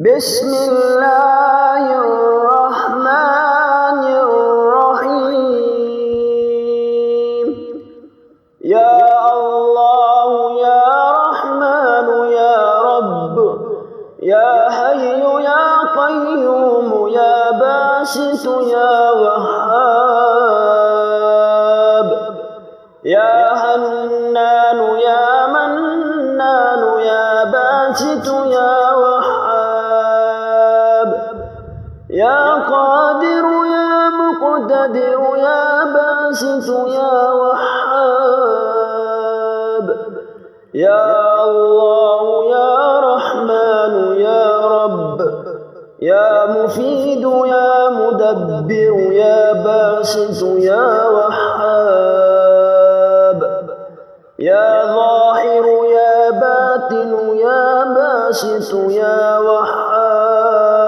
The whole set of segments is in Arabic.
بسم الله الرحمن الرحيم. يا الله يا رحمن يا رب، يا حي يا قيوم يا باسط يا وهاب، يا حنان يا منان يا باسط يا وهاب، يا قادر يا مقتدر يا باسط يا وهاب، يا الله يا رحمن يا رب، يا مفيد يا مدبر يا باسط يا وهاب، يا ظاهر يا باطن يا باسط يا وهاب،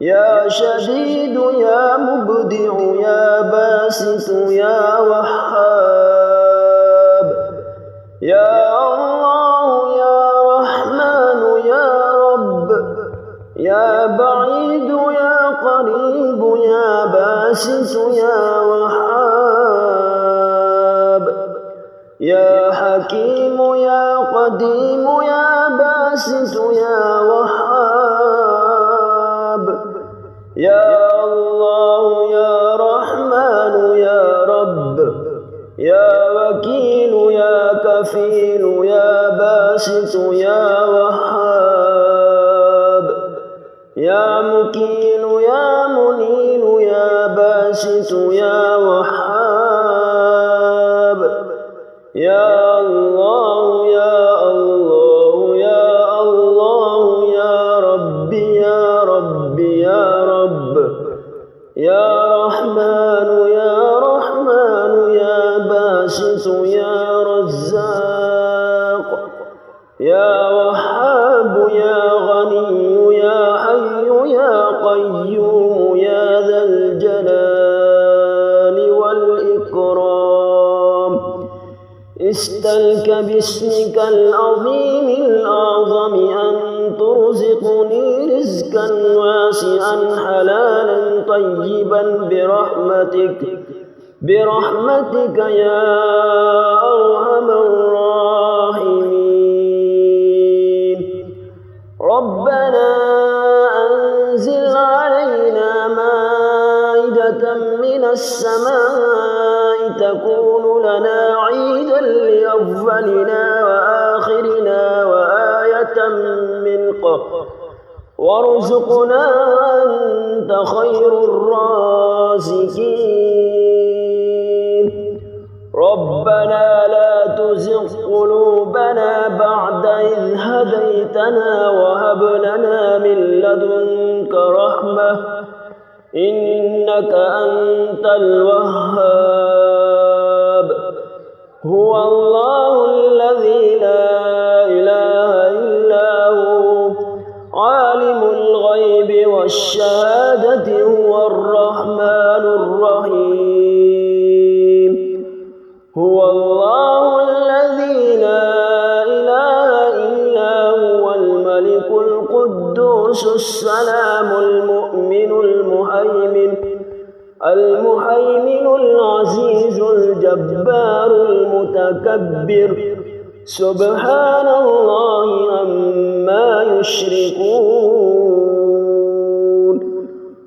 يا شديد يا مبدع يا باسط يا وهاب، يا الله يا رحمن يا رب، يا بعيد يا قريب يا باسط يا وهاب، يا حكيم يا قديم يا باسط يا وهاب، يا الله يا رحمن يا رب، يا وكيل يا كفيل يا باسط يا وهاب، يا مكيل يا منيل يا باسط يا وهاب، يا الله يا الله يا الله يا رب يا رب يا رب، يا رحمن يا رحمن يا باسط يا رزاق، يا وهاب يا غني يا حي يا قيوم يا ذا الجلال والإكرام. استلك باسمك العظيم الأعظم أن ترزقني رزقا واسعا حلالا طيبا برحمتك يا أرحم الراحمين. ربنا أنزل علينا مائدة من السماء تكون لنا عيدا لأولنا وآخرنا وآية منك وارزقنا أنت خير الرازقين. ربنا لا تزغ قلوبنا بعد إذ هديتنا وهب لنا من لدنك رحمة إنك أنت الوهاب. هو الله الذي لا إله إلا هو عالم الغيب والشهادة هو الرحمن الرحيم. هو الله الذي لا إله إلا هو الملك القدوس السلام المؤمن المهيمن العزيز الجبار المتكبر سبحان الله عما يشركون.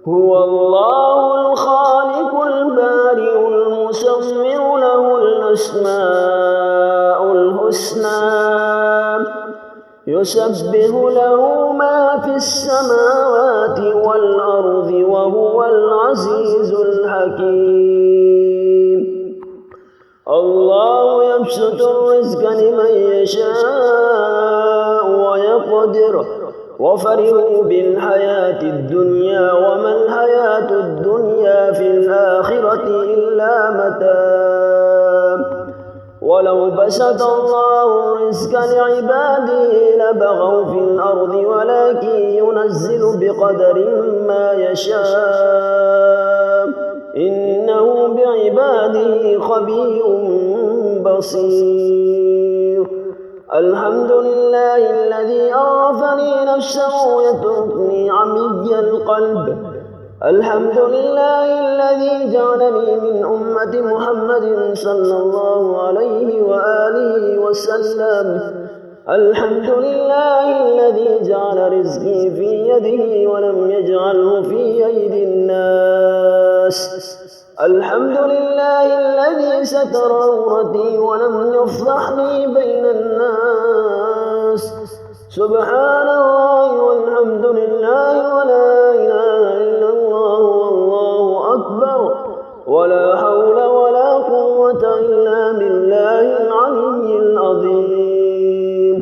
هو الله الخالق البارئ المصور له الأسماء الحسنى يسبح له ما في السماوات والأرض وهو العزيز الحكيم. الله يبسط الرزق لمن يشاء ويقدر وفرحوا بالحياة الدنيا وما الحياة الدنيا في الآخرة إلا متاع. ولو بسط الله الرزق لعباده لبغوا في الأرض ولكن ينزل بقدر ما يشاء إنه بعباده خبير بصير. الحمد لله الذي عرفني نفسه يتركني عمي القلب. الحمد لله الذي جعلني من أمة محمد صلى الله عليه وآله وسلم. الحمد لله الذي جعل رزقي في يده ولم يجعله في أيدي الناس. الحمد لله الذي ستر عورتي ولم يفضحني بين الناس. سبحان الله والحمد لله ولا إله إلا الله والله أكبر ولا حول ولا قوة إلا بالله العلي العظيم.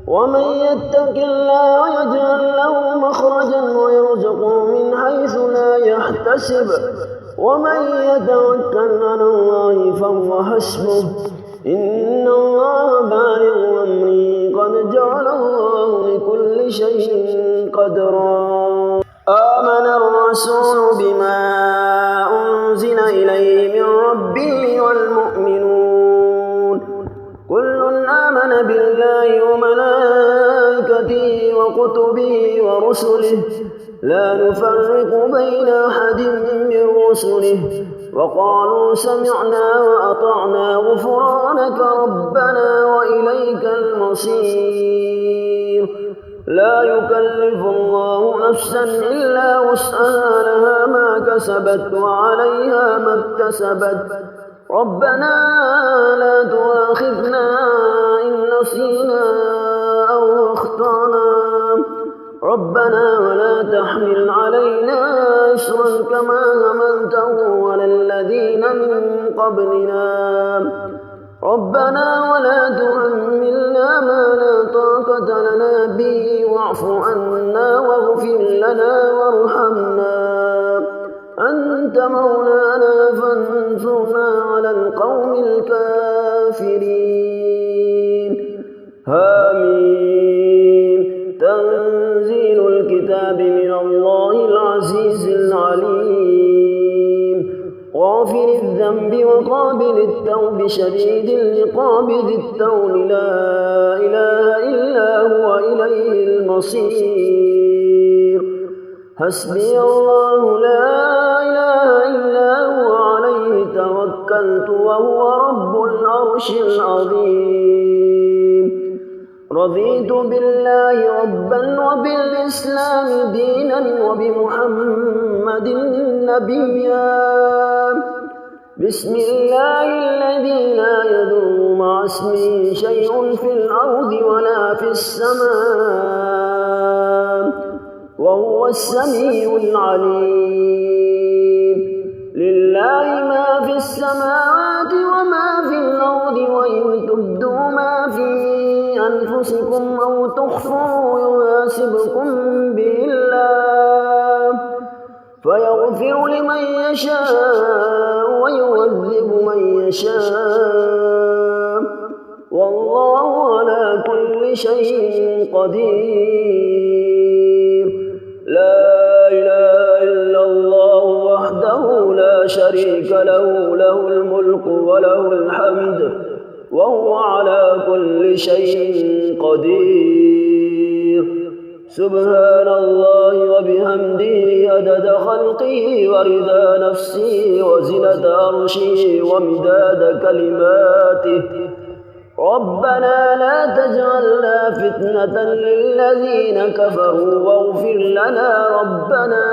ومن يتق الله يجعل له مخرجا ويرزقه من حيث لا يحتسب ومن يتوكل على الله فهو حسبه إن الله بالغ أمره قد جعل الله لكل شيء قدرا. آمن الرسول بما أنزل إليه من ربه والمؤمنون كل آمن بالله وملائكته وكتبه ورسله لا نفرق بين أحد من رسله وقالوا سمعنا وأطعنا غفرانك ربنا وإليك المصير. لا يكلف الله نفسا إلا وسعها لها ما كسبت وعليها ما اكتسبت. ربنا لا تؤاخذنا إن نسينا أو أخطأنا ربنا ولا تحمل علينا إصرا كما حملته على الذين من قبلنا ربنا ولا تحملنا ما لا طاقة لنا به واعف عنا واغفر لنا وارحمنا أنت مولانا فانصرنا على القوم الكافرين. آمين. تنزيل الكتاب من الله العزيز العليم غافر الذنب وقابل التوب شديد العقاب ذي الطول لا إله إلا هو إليه المصير. حسبي الله لا إله إلا هو عليه توكلت وهو رب العرش العظيم. رضيت بالله ربا وبالإسلام دينا وبمحمد نبيا. بسم الله الذي لا يضر مع اسمه شيء في الأرض ولا في السماء وهو السميع العليم. لله ما في السماوات وما في الأرض وإن تبدوا ما في أنفسكم أو تخفوا يحاسبكم به الله فيغفر لمن يشاء ويعذب من يشاء والله على كل شيء قدير. لا إله إلا الله وحده لا شريك له له الملك وله الحمد وهو على كل شيء قدير. سبحان الله وبحمده عدد خلقه ورضا نفسه وزنة عرشه ومداد كلماته. ربنا لا تجعلنا فتنة للذين كفروا واغفر لنا ربنا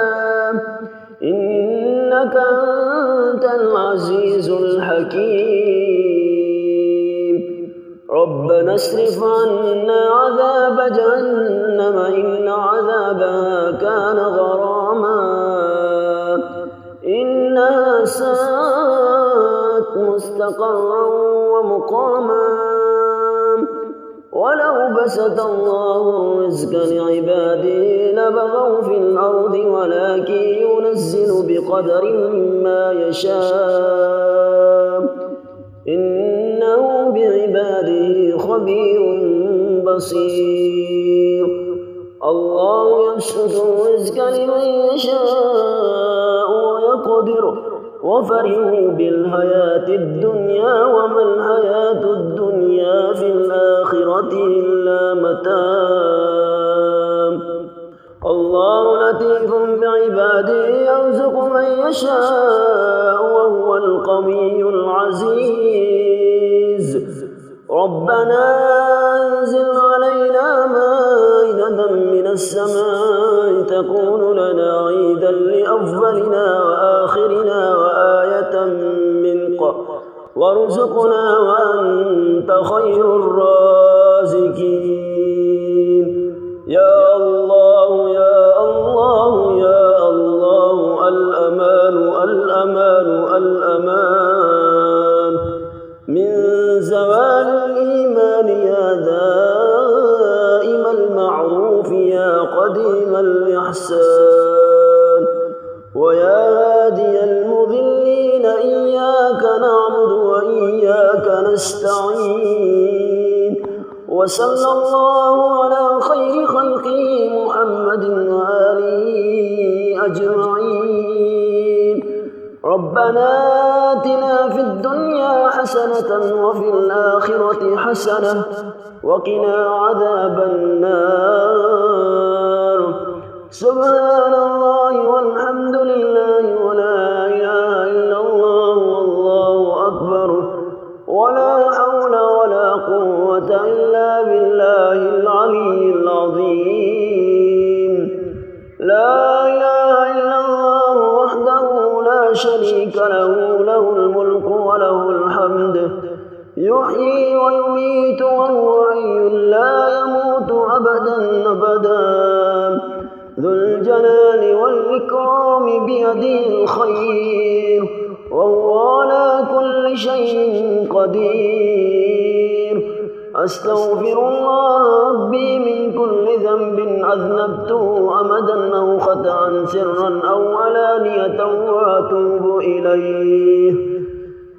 إنك أنت العزيز الحكيم. ربنا اصرف عنا عذاب جهنم إن عذابها كان غراما إنها ساءت مستقرا ومقاما. ولو بسط الله الرزق لعباده لبغوا في الأرض ولكن ينزل بقدر ما يشاء إنه بعباده خبير بصير. الله يبسط الرزق لمن يشاء ويقدر وفرحوا بالحياة الدنيا وما الحياة الدنيا في الآخرة إلا متاع. الله لطيف بعباده يرزق من يشاء وهو القوي العزيز. ربنا أنزل علينا مائدة من السماء تكون لنا عيدا لأولنا وآخرنا وآية منك وارزقنا وأنت خير الرازقين. يا الله يا الله يا الله، الأمان الأمان الأمان من زوال الإيمان، يا دائم المعروف يا قديم الإحسان، ويا هادي المضلين إياك نعبد وإياك نستعين. وصلى الله على خير خلقه محمد وآله أجمعين. ربنا آتنا في الدنيا حسنة وفي الآخرة حسنة وقنا عذاب النار. سبحان الله والحمد لله ولا إله إلا الله والله أكبر، ولا حول ولا قوة إلا بالله العلي العظيم. لا إله إلا الله وحده لا شريك له، له الملك وله الحمد، يحيي ويميت وهو حي لا يموت أبدا أبدا، ذو الجلال والإكرام بيده الخير وهو على كل شيء قدير. أستغفر الله ربي من كل ذنب أذنبته أمدا أو خطأ سرا أو علانية وأتوب إليه،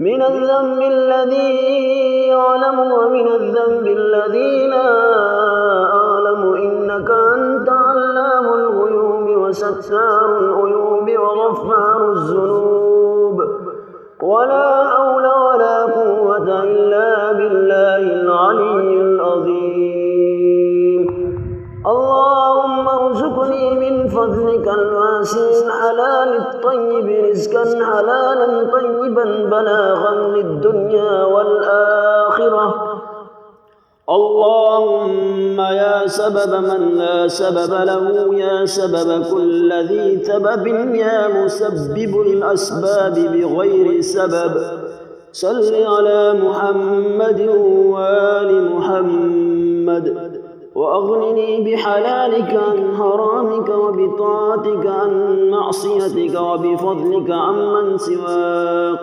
من الذنب الذي أعلم ومن الذنب الذي لا أعلم، إنك أنت علام الغيوب وستار العيوب وغفار الذنوب، ولا حول ولا قوة إلا بالله العلي العظيم. اللهم ارزقني من فضلك الواسع الحلال الطيب رزقا حلالا طيبا بلاغا للدنيا والآخرة. اللهم يا سبب من لا سبب له، يا سبب كل ذي سبب، يا مسبب الأسباب بغير سبب، صل على محمد وآل محمد، وأغنني بحلالك عن حرامك وبطاعتك عن معصيتك وبفضلك عمن سواك،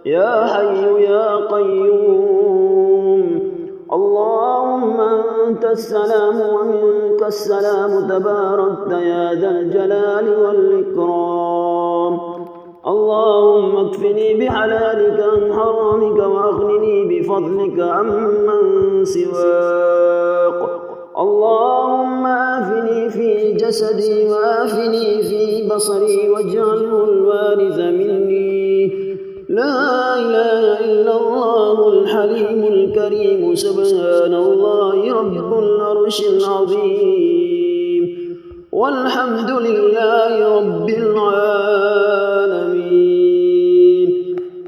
يا حي يا قيوم. اللهم أنت السلام ومنك السلام، تباركت يا ذا الجلال والإكرام. اللهم اكفني بحلالك عن حرامك وأغنني بفضلك عمن سواك. اللهم آفني في جسدي وآفني في بصري واجعله الوارث مني. لا إله إلا الله الحليم الكريم، سبحان الله رب العرش العظيم، والحمد لله رب العالمين.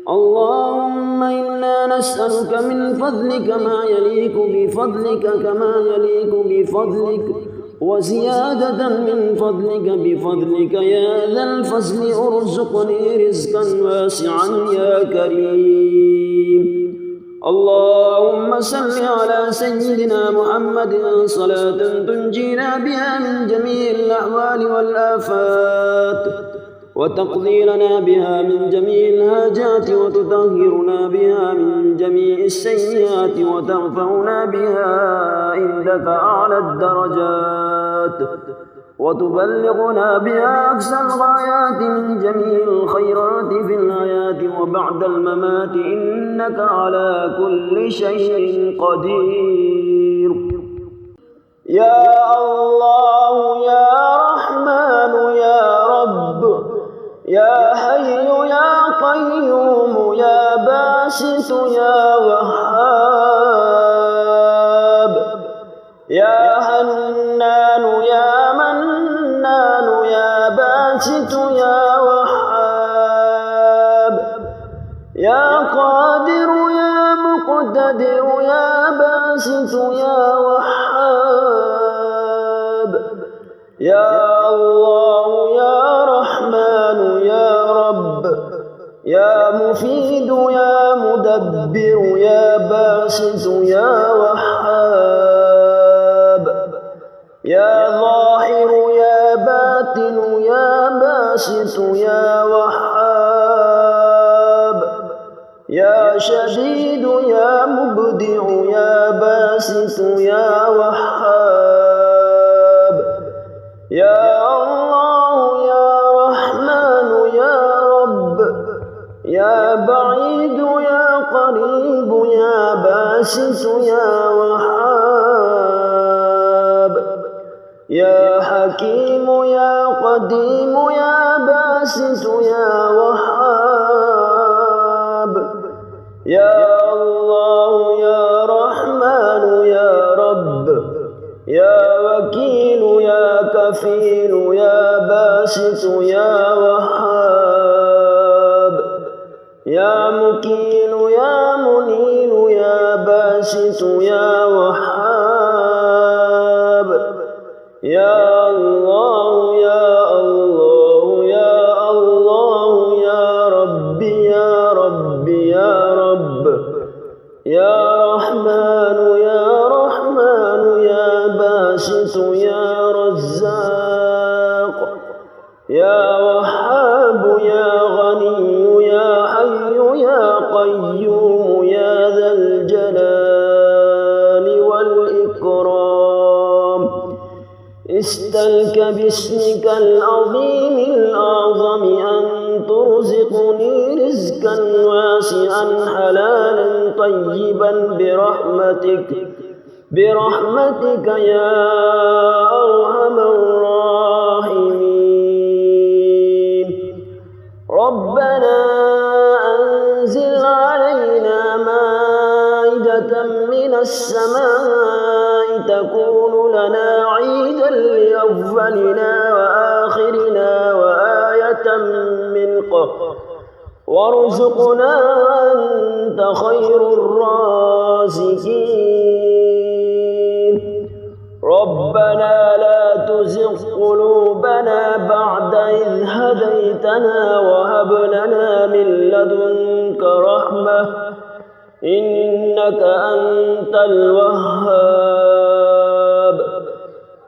اللهم إنا نسألك من فضلك ما يليق بفضلك كما يليق بفضلك، وزيادة من فضلك بفضلك يا ذا الفضل، ارزقني رزقا واسعا يا كريم. اللهم صل على سيدنا محمد صلاة تنجينا بها من جميع الأحوال والآفات، وتقضي لنا بها من جميع الحاجات، وتطهرنا بها من جميع السيئات، وترفعنا بها عندك أعلى الدرجات، وتبلغنا بها أقصى الغايات من جميع الخيرات في الحياة وبعد الممات، إنك على كل شيء قدير. يا الله يا رحمن يا رب، يا حي يا قيوم باسط يا وهاب، يا قادر يا مقتدر يا باسط يا وهاب، يا الله يا رحمن يا رب، يا مفيد يا مدبر يا باسط يا وهاب، يا ظاهر يا باطن يا باسط يا وهاب، يا شديد يا مبدع يا باسط يا وهاب، يا الله يا رحمن يا رب، يا بعيد يا قريب يا باسط يا وهاب، يا حكيم يا قديم يا باسط يا وهاب، يا الله يا رحمن يا رب، يا وكيل يا كفيل يا باسط يا وهاب، يا مكيل يا منيل يا باسط يا وهاب، يا الله يا الله يا الله يا ربي يا ربي يا رب، يا رحمن يا رحمن يا باسط يا رزاق، يا وهاب يا غني يا حي يا قيوم يا ذا الجلال والإكرام، استلك باسمك العظيم الأعظم أن ترزقني رزقا واسعا حلالا طيبا برحمتك يا أرحم الراحمين. ربنا أنزل علينا مائدة من السماء تكون لنا عيدا لأولنا وآخرنا وآية منك وارزقنا أنت خير الرازقين. ربنا لا تزغ قلوبنا بعد إذ هديتنا وهب لنا من لدنك رحمة إنك أنت الوهاب.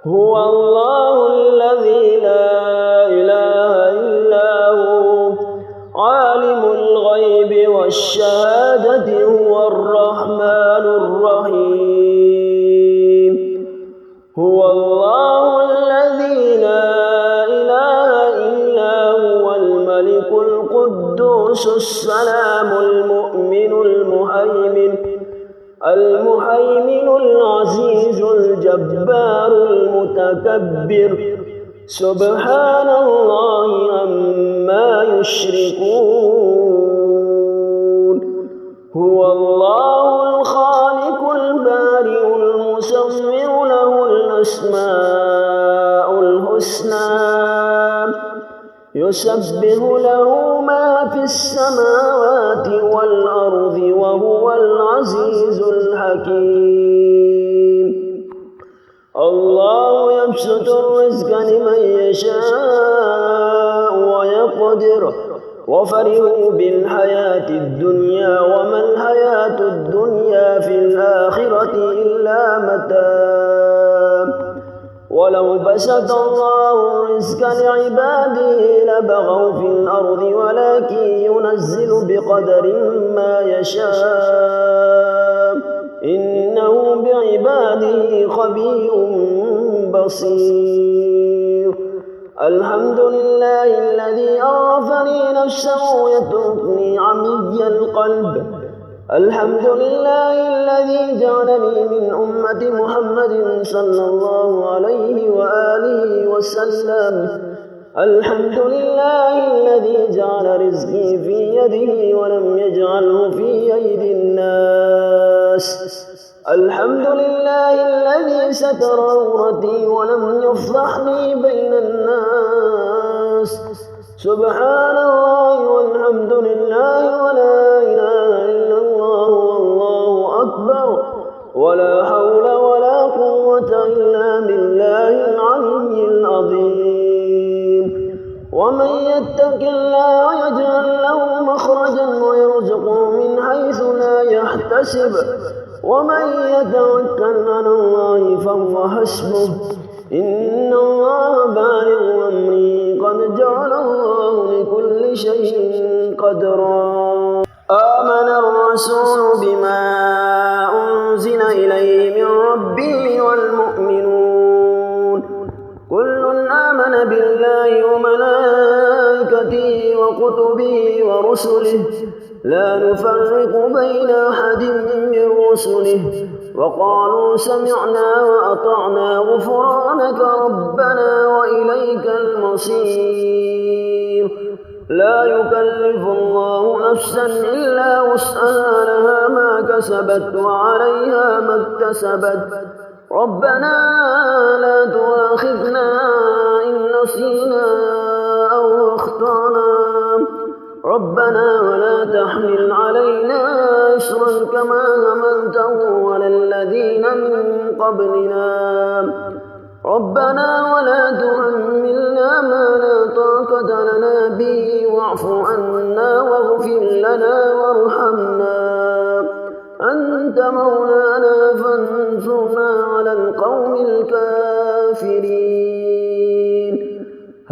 هو الله الذي لا إله إلا هو عالم الغيب والشهادة هو الرحمن الرحيم. هو الله الذي لا إله إلا هو الملك القدوس السلام المؤمن المهيمن العزيز الجبار المتكبر سبحان الله عما يشركون. هو الله الخالق البارئ المصور له الأسماء الحسنى يسبح له ما في السماوات والأرض وهو العزيز الحكيم. الله يبسط الرزق لمن يشاء ويقدر وفرحوا بالحياة الدنيا وما الحياة الدنيا في الآخرة إلا متاع. ولو بسط الله الرزق لعباده لبغوا في الأرض ولكن ينزل بقدر ما يشاء إنه بعباده خبير بصير. الحمد لله الذي عرفني نفسه يتركني عمي القلب. الحمد لله الذي جعلني من أمة محمد صلى الله عليه وآله وسلم. الحمد لله الذي جعل رزقي في يده ولم يجعله في أيدي الناس. الحمد لله الذي ستر عورتي ولم يفضحني بين الناس. سبحان الله والحمد لله ولا إله إلا الله والله أكبر ولا حول ولا قوة إلا بالله العلي العظيم ومن يتق الله يجعل له مخرجا ويرزقه من حيث لا يحتسب ومن يتوكل على الله فهو حسبه إن الله بالغ أمره قد جعل الله لكل شيء قدرا آمن الرسول بما أنزل إليه من ربه والمؤمنون كل آمن بالله وملائكته وكتبه ورسله لا نفرق بين أحد من رسله وقالوا سمعنا وأطعنا غفرانك ربنا وإليك المصير لا يكلف الله نفسا إلا وسعها لها ما كسبت وعليها ما اكتسبت ربنا لا تؤاخذنا إن نسينا أو أخطأنا ربنا ولا تحمل علينا إصرا كما حملته على الذين من قبلنا ربنا ولا تحملنا ما لا طاقة لنا به واعف عنا واغفر لنا وارحمنا أنت مولانا فانصرنا على القوم الكافرين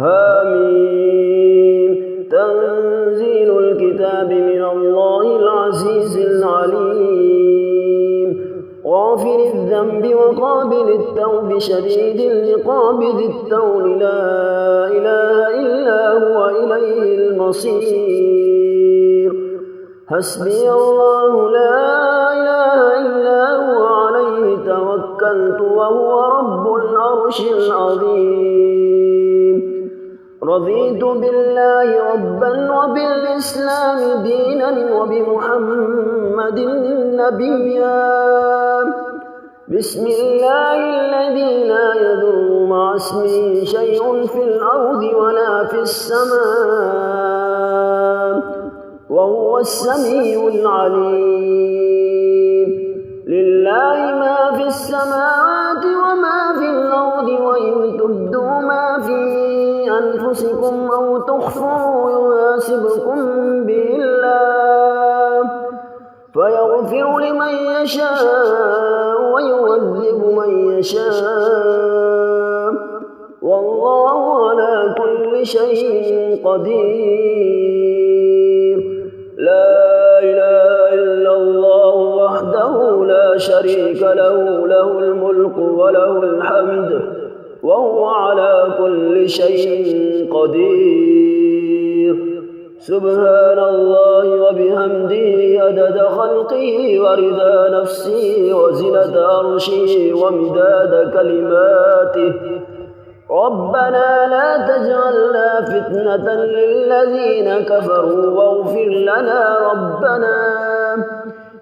آمين تنزيل الكتاب من الله العزيز العليم غافر الذنب وقابل التوب شديد العقاب ذي الطول لا إله إلا هو إليه المصير حسبي الله لا إله إلا هو عليه توكلت وهو رب العرش العظيم رضيت بالله ربا وبالإسلام دينا وبمحمد نبيا بسم الله الذي لا يضر مع اسمه شيء في الأرض ولا في السماء وهو السميع العليم لله ما في السماوات وما في الأرض وإن تبدوا ما في أنفسكم أو تخفوا يحاسبكم به الله فيغفر لمن يشاء ويعذب من يشاء والله على كل شيء قدير لا إله إلا الله وحده لا شريك له له الملك وله الحمد وهو على كل شيء قدير سبحان الله وبحمده عدد خلقه ورضا نفسه وزنة عرشه ومداد كلماته ربنا لا تجعلنا فتنة للذين كفروا واغفر لنا ربنا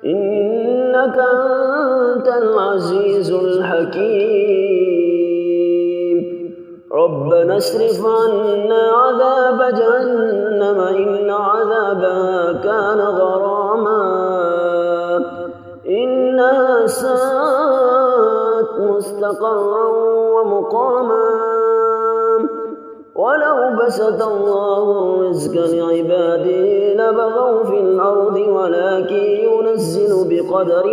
إنك أنت العزيز الحكيم ربنا اصرف عنا عذاب جهنم إن عذابها كان غراما إنها ساءت مستقرا ومقاما ولو بسط الله الرزق لعباده لبغوا في الأرض ولكن ينزل بقدر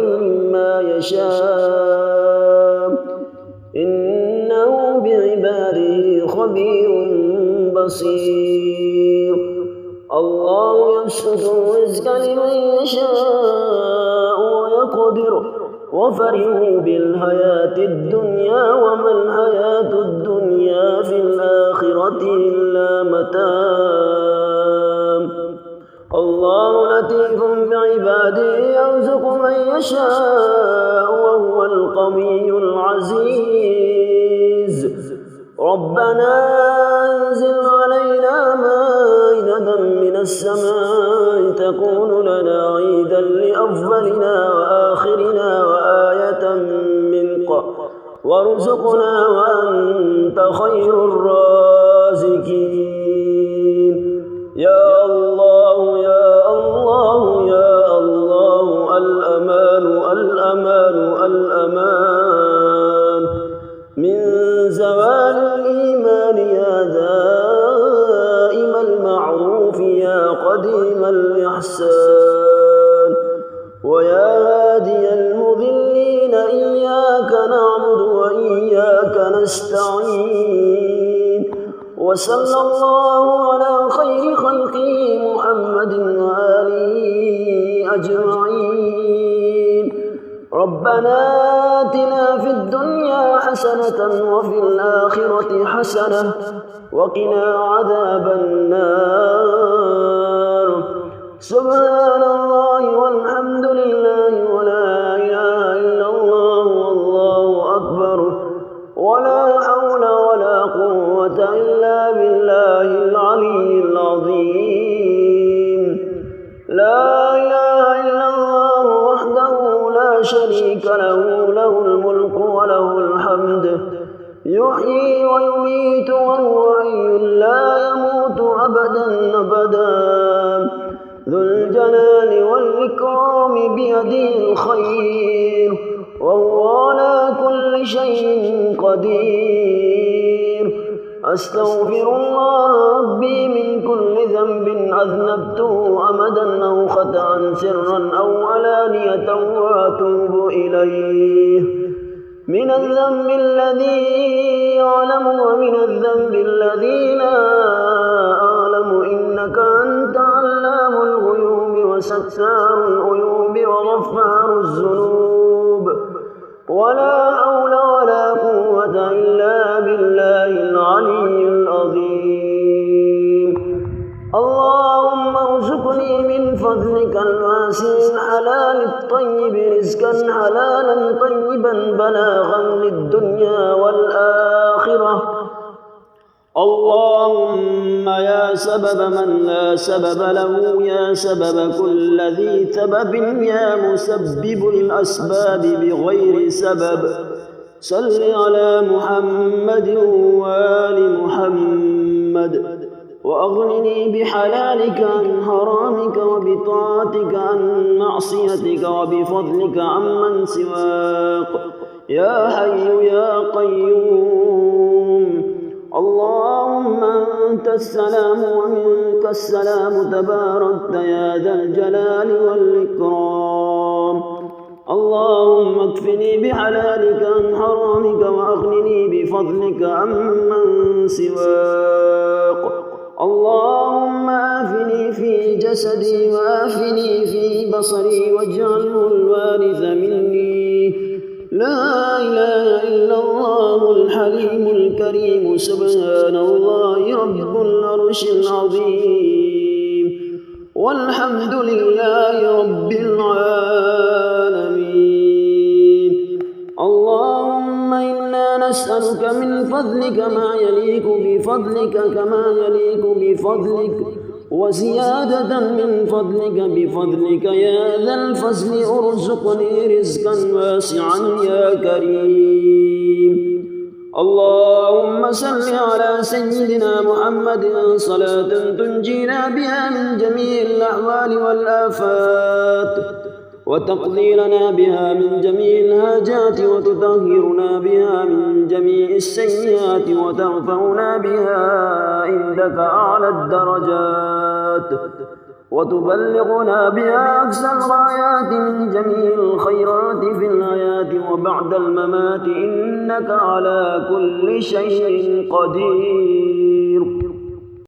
ما يشاء إنه بعباده خبير بصير الله يبسط الرزق لمن يشاء ويقدر وفرحوا بالحياة الدنيا وما الحياة الدنيا في الآخرة إلا متاع الله لطيف بعباده يرزق من يشاء وهو القوي العزيز ربنا أنزل علينا مائدة من السماء تكون لنا عيدا لأولنا وآخرنا وآية منك وارزقنا وأنت خير الرازقين الإيمان يا دائم المعروف يا قديم الإحسان ويا هادي المضلين إياك نعبد وإياك نستعين وصلى الله على خير خلقه محمد وآله أجمعين. ربنا آتنا في الدنيا حسنة وفي الآخرة حسنة وقنا عذاب النار. سبحان الله والحمد لله ولا إله إلا الله والله أكبر ولا حول ولا قوة إلا بالله العلي العظيم. لا إله إلا الله وحده لا شريك له له الملك وله الحمد يحيي ويميت وهو حي لا يموت أبدا أبدا ذو الجلال والإكرام بيده الخير وهو على كل شيء قدير. أستغفر الله ربي من كل ذنب أذنبته أمدا أو خطأ سرا أو علانية وأتوب إليه من الذنب الذي أعلم ومن الذنب الذي لا أعلم إنك أنت علام الغيوب وستار العيوب وغفار الذنوب ولا حول ولا قوة إلا بالله العلي العظيم. اللهم ارزقني من فضلك الواسع الحلال الطيب رزقا حلالا طيبا بلاغا للدنيا والآخرة. اللهم يا سبب من لا سبب له يا سبب كل ذي سبب يا مسبب الأسباب بغير سبب صل على محمد وآل محمد وأغنني بحلالك عن حرامك وبطاعتك عن معصيتك وبفضلك عمن سواك يا حي يا قيوم. اللهم أنت السلام ومنك السلام تباركت يا ذا الجلال والإكرام. اللهم اكفني بحلالك عن حرامك وأغنني بفضلك عمن سواك. اللهم آفني في جسدي وآفني في بصري واجعله الوارث مني. لا إله إلا الله الحليم الكريم سبحان الله رب العرش العظيم والحمد لله رب العالمين. اللهم إنا نسألك من فضلك ما يليق بفضلك كما يليق بفضلك وزيادة من فضلك بفضلك يا ذا الفضل ارزقني رزقا واسعا يا كريم. اللهم صل على سيدنا محمد صلاة تنجينا بها من جميع الأحوال والآفات وتقضي لنا بها من جميع الحاجات وتطهرنا بها من جميع السيئات وترفعنا بها عندك أعلى الدرجات وتبلغنا بها أقصى الغايات من جميع الخيرات في الحياة وبعد الممات إنك على كل شيء قدير.